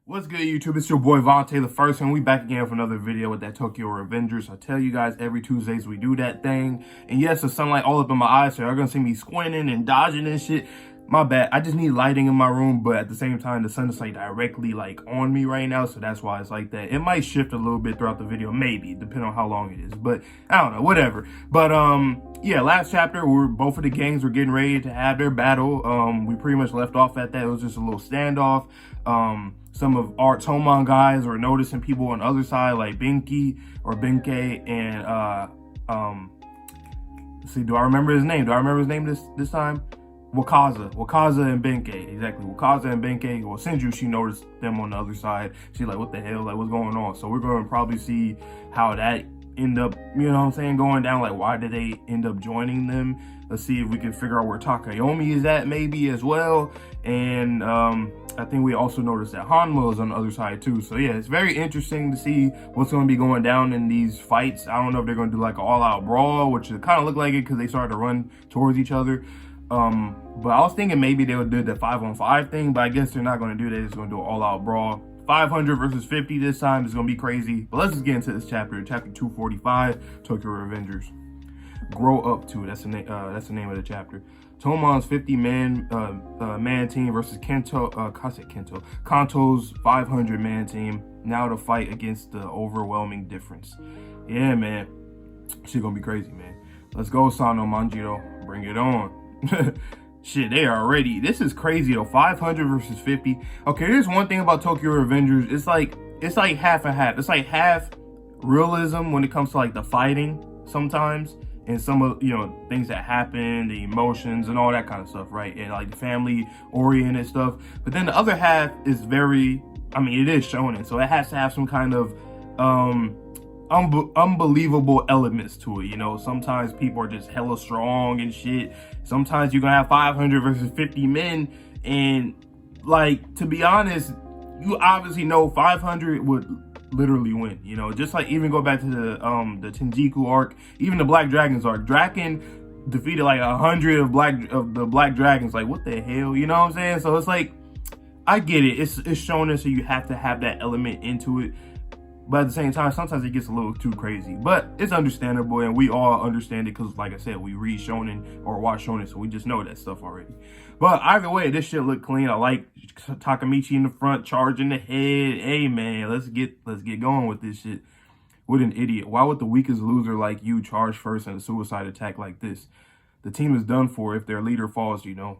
What's good, YouTube? It's your boy Vontae the First, and we back again for another video with that Tokyo Revengers. I tell you guys, every Tuesdays we do that thing. And yes, the sunlight all up in my eyes, so you're gonna see me squinting and dodging and shit. My bad. I just need lighting in my room, but at the same time, the sun is like directly like on me right now, so that's why it's like that. It might shift a little bit throughout the video, maybe, depending on how long it is. But I don't know, whatever. But yeah, last chapter, both of the gangs were getting ready to have their battle. We pretty much left off at that. It was just a little standoff. Some of our Tomon guys were noticing people on the other side, like Binky or Benkei and let's see, do I remember his name? This time? Wakaza and Benkei. Exactly. Wakaza and Benkei. Well, Senju, she noticed them on the other side. She's like, what the hell? Like, what's going on? So we're going to probably see how that end up, you know what I'm saying, going down. Like, why did they end up joining them? Let's see if we can figure out where Takayomi is at maybe as well. And I think we also noticed that Hanma is on the other side too. So yeah, it's very interesting to see what's going to be going down in these fights. I don't know if they're going to do like an all-out brawl, which it kind of looked like it because they started to run towards each other. But I was thinking maybe they would do the 5-on-5 thing, but I guess they're not going to do that. They're just going to do an all-out brawl. 500 versus 50 this time is going to be crazy. But let's just get into this chapter 245, Tokyo Revengers. Grow Up To. That's the name of the chapter. Tomon's 50-man team versus Kanto's 500-man team. Now to fight against the overwhelming difference. Yeah, man. Shit gonna be crazy, man. Let's go, Sano Manjiro. Bring it on. Shit, they are ready. This is crazy though. 500 versus 50. Okay, here's one thing about Tokyo Revengers. It's like half and half. It's like half realism when it comes to like the fighting sometimes, and some of, you know, things that happen, the emotions and all that kind of stuff, right? And like the family oriented stuff. But then the other half is very, I mean, it is shonen, so it has to have some kind of unbelievable elements to it. You know, sometimes people are just hella strong and shit. Sometimes you're gonna have 500 versus 50 men, and like, to be honest, you obviously know 500 would literally win. You know, just like even go back to the Tenjiku arc, even the Black Dragons arc. Draken defeated like 100 of the Black Dragons. Like, what the hell? You know what I'm saying? So it's like, I get it. It's shonen, so you have to have that element into it. But at the same time, sometimes it gets a little too crazy. But it's understandable, and we all understand it because, like I said, we read shonen or watch shonen, so we just know that stuff already. But either way, this shit look clean. I like Takemichi in the front, charging the head. Hey, man, let's get going with this shit. What an idiot. Why would the weakest loser like you charge first in a suicide attack like this? The team is done for if their leader falls, you know.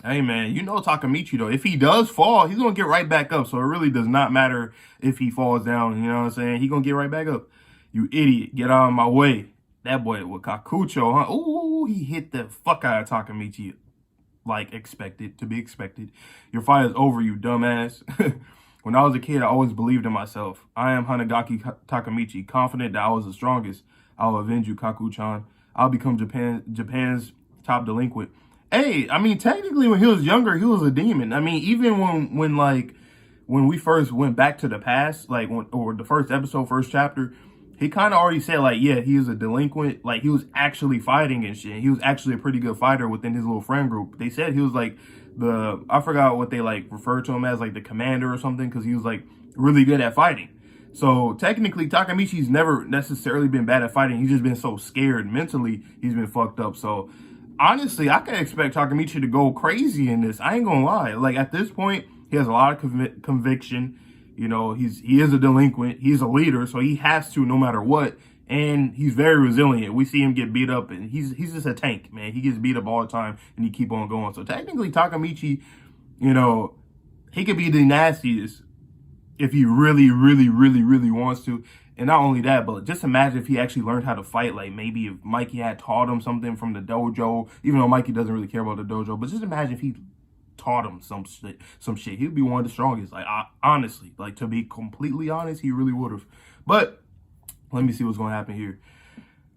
Hey, man, you know Takemichi, though. If he does fall, he's going to get right back up. So it really does not matter if he falls down. You know what I'm saying? He's going to get right back up. You idiot. Get out of my way. That boy with Kakucho, huh? Ooh, he hit the fuck out of Takemichi. Like to be expected. Your fight is over, you dumbass. When I was a kid, I always believed in myself. I am Hanagaki Takemichi, confident that I was the strongest. I'll avenge you, Kaku-chan. I'll become Japan's top delinquent. Hey, I mean, technically, when he was younger, he was a demon. I mean, even when we first went back to the past, like or the first episode, first chapter, he kind of already said, like, yeah, he is a delinquent. Like, he was actually fighting and shit. He was actually a pretty good fighter within his little friend group. They said he was like I forgot what they like referred to him as, like the commander or something, because he was like really good at fighting. So technically, Takemichi's never necessarily been bad at fighting. He's just been so scared mentally. He's been fucked up. So honestly, I can expect Takemichi to go crazy in this. I ain't gonna lie. Like, at this point, he has a lot of conviction. You know, he is a delinquent. He's a leader, so he has to, no matter what. And he's very resilient. We see him get beat up, and he's just a tank, man. He gets beat up all the time, and he keep on going. So technically, Takemichi, you know, he could be the nastiest if he really, really, really, really wants to. And not only that, but just imagine if he actually learned how to fight. Like, maybe if Mikey had taught him something from the dojo, even though Mikey doesn't really care about the dojo, but just imagine if he taught him some shit. He'd be one of the strongest. Like, honestly, like, to be completely honest, he really would have. But let me see what's going to happen here.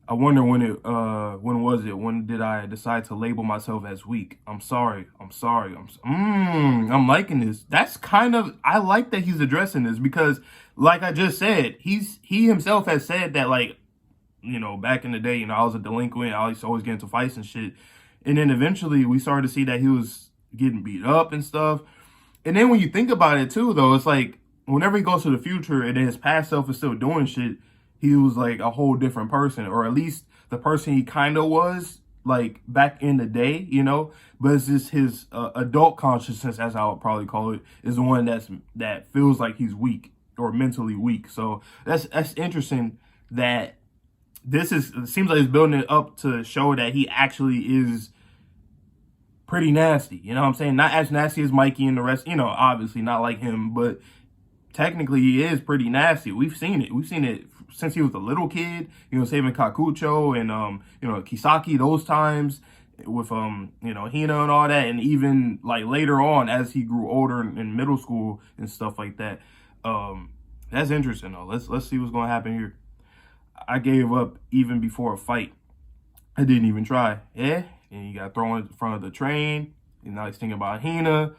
I wonder when did I decide to label myself as weak? I'm sorry. I'm liking this. That's kind of, I like that he's addressing this, because like I just said, he himself has said that, like, you know, back in the day, you know, I was a delinquent. I used to always get into fights and shit. And then eventually we started to see that he was getting beat up and stuff. And then when you think about it too, though, it's like whenever he goes to the future and his past self is still doing shit, he was like a whole different person, or at least the person he kind of was like back in the day, you know. But it's just his adult consciousness, as I would probably call it, is the one that feels like he's weak or mentally weak. So that's interesting that it seems like it's building it up to show that he actually is pretty nasty. You know what I'm saying? Not as nasty as Mikey and the rest, you know, obviously not like him, but technically he is pretty nasty. We've seen it. We've seen it since he was a little kid, you know, saving Kakucho and, you know, Kisaki those times with, you know, Hina and all that. And even like later on as he grew older in middle school and stuff like that. That's interesting though. Let's see what's going to happen here. I gave up even before a fight. I didn't even try. Yeah. And he got thrown in front of the train. And now he's thinking about Hina.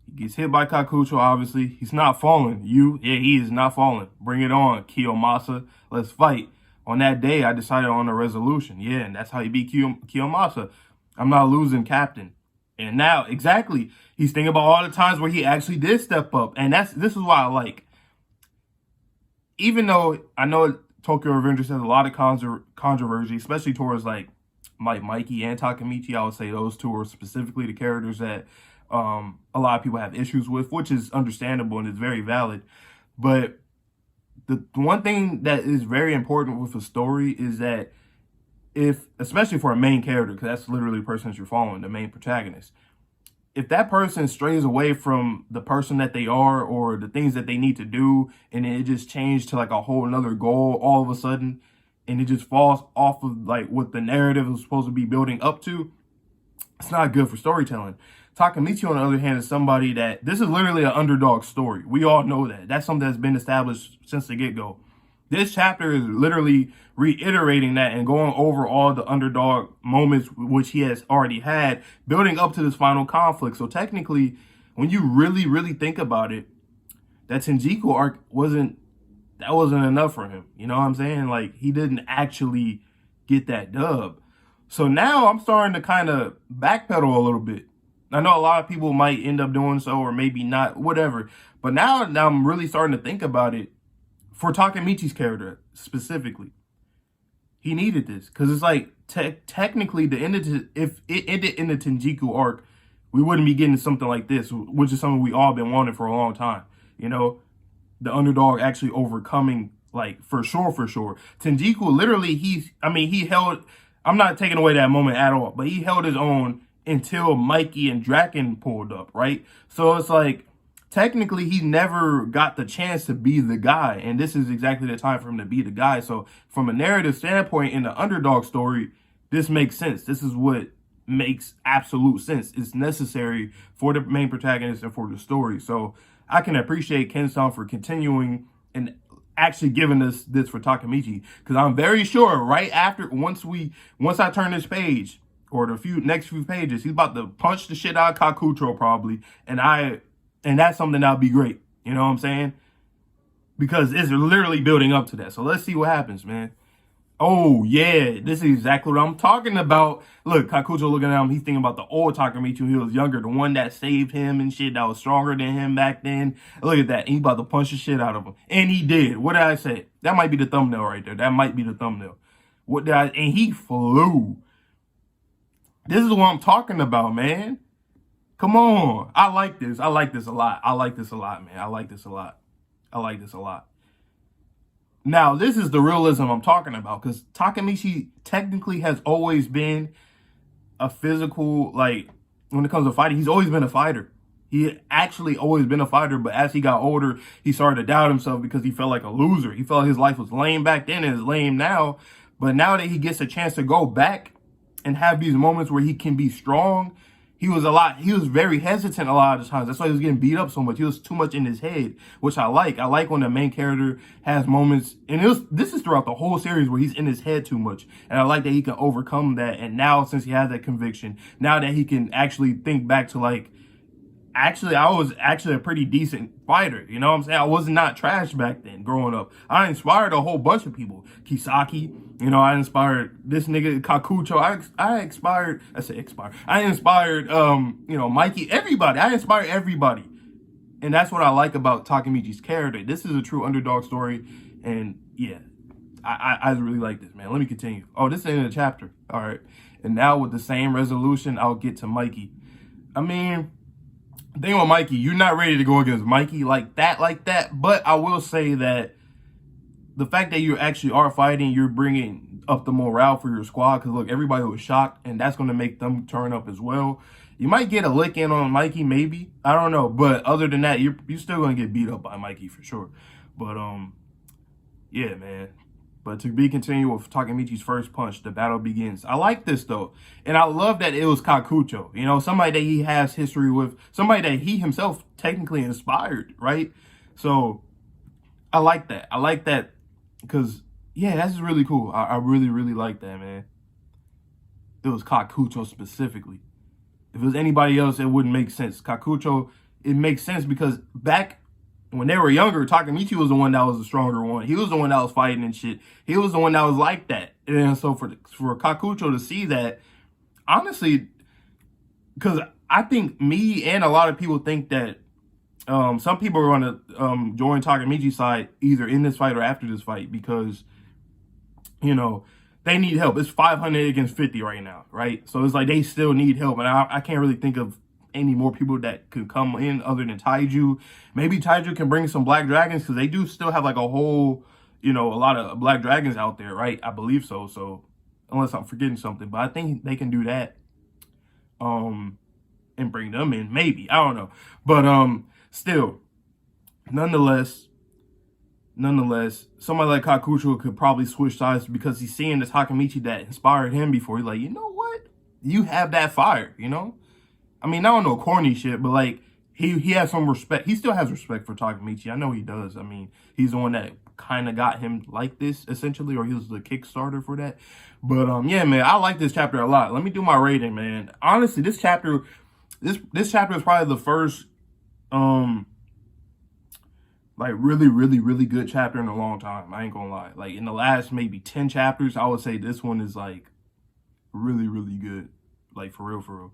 He gets hit by Kakucho, obviously. He's not falling. Yeah, he is not falling. Bring it on, Kiyomasa. Let's fight. On that day, I decided on a resolution. Yeah, and that's how he beat Kiyomasa. I'm not losing, Captain. And now, exactly, he's thinking about all the times where he actually did step up. And this is why I like. Even though I know Tokyo Revengers has a lot of controversy, especially towards like Mikey and Takemichi, I would say those two are specifically the characters that a lot of people have issues with, which is understandable and is very valid. But the one thing that is very important with a story is that especially for a main character, because that's literally the person that you're following, the main protagonist, if that person strays away from the person that they are or the things that they need to do, and it just changed to like a whole another goal all of a sudden, and it just falls off of like what the narrative is supposed to be building up to, it's not good for storytelling. Takemichi, on the other hand, is somebody that, this is literally an underdog story. We all know that. That's something that's been established since the get-go. This chapter is literally reiterating that and going over all the underdog moments which he has already had, building up to this final conflict. So technically, when you really, really think about it, that Tenjiku arc wasn't enough for him. You know what I'm saying? Like, he didn't actually get that dub. So now I'm starting to kind of backpedal a little bit. I know a lot of people might end up doing so or maybe not, whatever. But now I'm really starting to think about it for Takemichi's character specifically. He needed this because it's like technically if it ended in the Tenjiku arc, we wouldn't be getting something like this, which is something we all been wanting for a long time. You know, the underdog actually overcoming, like, for sure. Tenjiku literally, he held, I'm not taking away that moment at all, but he held his own until Mikey and Draken pulled up, right? So it's like, technically, he never got the chance to be the guy, and this is exactly the time for him to be the guy. So from a narrative standpoint, in the underdog story, this makes sense. This is what makes absolute sense. It's necessary for the main protagonist and for the story. So I can appreciate Ken-san for continuing and actually giving us this for Takemichi, because I'm very sure right after, once I turn this page, or the next few pages, he's about to punch the shit out of Kakucho probably, and that's something that'll be great. You know what I'm saying? Because it's literally building up to that. So let's see what happens, man. Oh, yeah. This is exactly what I'm talking about. Look, Kakucho looking at him. He's thinking about the old Takemichi when he was younger. The one that saved him and shit, that was stronger than him back then. Look at that. And he about to punch the shit out of him. And he did. What did I say? That might be the thumbnail right there. That might be the thumbnail. And he flew. This is what I'm talking about, man. Come on. I like this. I like this a lot. I like this a lot, man. I like this a lot. I like this a lot. Now, this is the realism I'm talking about, because Takemichi technically has always been a physical, like, when it comes to fighting, he's always been a fighter. He actually always been a fighter, but as he got older, he started to doubt himself because he felt like a loser. He felt his life was lame back then and is lame now. But now that he gets a chance to go back and have these moments where he can be strong, he was very hesitant a lot of the times. That's why he was getting beat up so much. He was too much in his head, which I like. I like when the main character has moments, and this is throughout the whole series, where he's in his head too much. And I like that he can overcome that. And now, since he has that conviction, now that he can actually think back to, like, actually, I was actually a pretty decent fighter. You know what I'm saying? I was not trash back then growing up. I inspired a whole bunch of people. Kisaki, you know, I inspired this nigga Kakucho. I inspired, you know, Mikey, everybody. I inspired everybody. And that's what I like about Takemichi's character. This is a true underdog story. And yeah, I really like this, man. Let me continue. Oh, this is the end of the chapter. All right. And now with the same resolution, I'll get to Mikey. I mean, the thing with Mikey, you're not ready to go against Mikey like that. But I will say that the fact that you actually are fighting, you're bringing up the morale for your squad. Because look, everybody was shocked, and that's going to make them turn up as well. You might get a lick in on Mikey, maybe. I don't know. But other than that, you're still going to get beat up by Mikey for sure. But, yeah, man. But to be continued with Takemichi's first punch, the battle begins. I like this, though. And I love that it was Kakucho. You know, somebody that he has history with. Somebody that he himself technically inspired, right? So, I like that. I like that because, yeah, that's really cool. I really, really like that, man. It was Kakucho specifically. If it was anybody else, it wouldn't make sense. Kakucho, it makes sense because back when they were younger, Takemichi was the one that was the stronger one. He was the one that was fighting and shit. He was the one that was like that. And so for Kakucho to see that, honestly, because I think me and a lot of people think that some people are going to join Takemichi's side either in this fight or after this fight because, you know, they need help. It's 500 against 50 right now, right? So it's like they still need help. And I can't really think of any more people that could come in other than Taiju. Maybe Taiju can bring some Black Dragons because they do still have like a whole, you know, a lot of Black Dragons out there, right? I believe so. So unless I'm forgetting something, but I think they can do that and bring them in. Maybe. I don't know. But still, nonetheless, somebody like Kakucho could probably switch sides because he's seeing the Takemichi that inspired him before. He's like, you know what? You have that fire, you know? I mean, I don't know corny shit, but like, he has some respect. He still has respect for Takemichi. I know he does. I mean, he's the one that kind of got him like this, essentially, or he was the Kickstarter for that. But yeah, man, I like this chapter a lot. Let me do my rating, man. Honestly, this chapter is probably the first like really good chapter in a long time. I ain't gonna lie. Like in the last maybe 10 chapters, I would say this one is like really good. Like for real.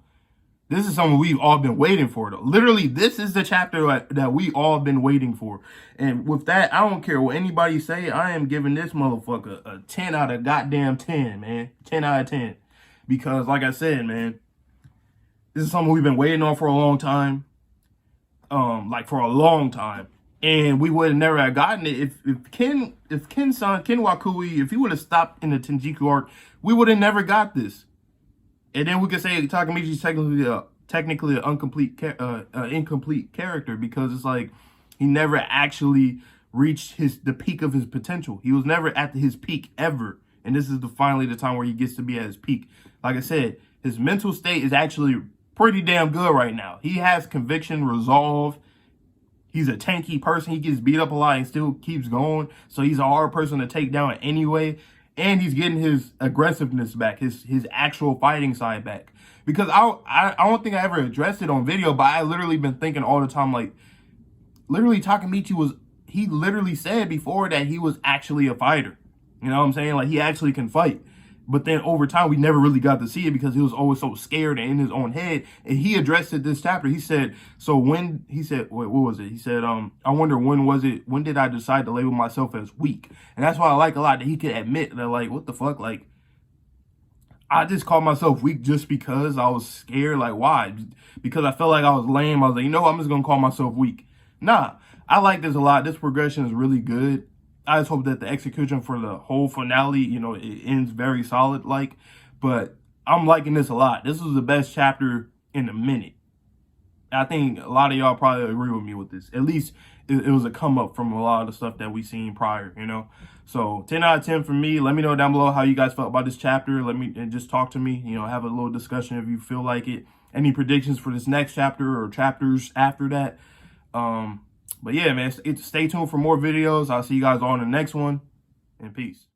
This is something we've all been waiting for, though. Literally, this is the chapter that we all been waiting for. And with that, I don't care what anybody say. I am giving this motherfucker a 10 out of goddamn 10, man. 10 out of 10. Because, like I said, man, this is something we've been waiting on for a long time. Like, for a long time. And we would have never have gotten it if Ken Wakui, if he would have stopped in the Tenjiku arc, we would have never got this. And then we could say Takemichi's technically an incomplete character because it's like he never actually reached the peak of his potential. He was never at his peak ever. And this is finally the time where he gets to be at his peak. Like I said, his mental state is actually pretty damn good right now. He has conviction, resolve. He's a tanky person. He gets beat up a lot and still keeps going. So he's a hard person to take down anyway. And he's getting his aggressiveness back, his actual fighting side back. Because I don't think I ever addressed it on video, but I literally been thinking all the time, like, literally Takemichi he literally said before that he was actually a fighter. You know what I'm saying? Like, he actually can fight. But then over time, we never really got to see it because he was always so scared and in his own head. And he addressed it this chapter. He said, what was it? He said, I wonder when did I decide to label myself as weak? And that's why I like a lot that he could admit that, like, what the fuck? Like, I just called myself weak just because I was scared. Like, why? Because I felt like I was lame. I was like, you know what? I'm just going to call myself weak. Nah, I like this a lot. This progression is really good. I just hope that the execution for the whole finale, you know, it ends very solid, like. But I'm liking this a lot. This was the best chapter in a minute. I think a lot of y'all probably agree with me with this. At least it was a come up from a lot of the stuff that we seen prior, you know. So 10 out of 10 for me. Let me know down below how you guys felt about this chapter. And just talk to me, you know, have a little discussion if you feel like it. Any predictions for this next chapter or chapters after that? But yeah, man, stay tuned for more videos. I'll see you guys all in the next one. And peace.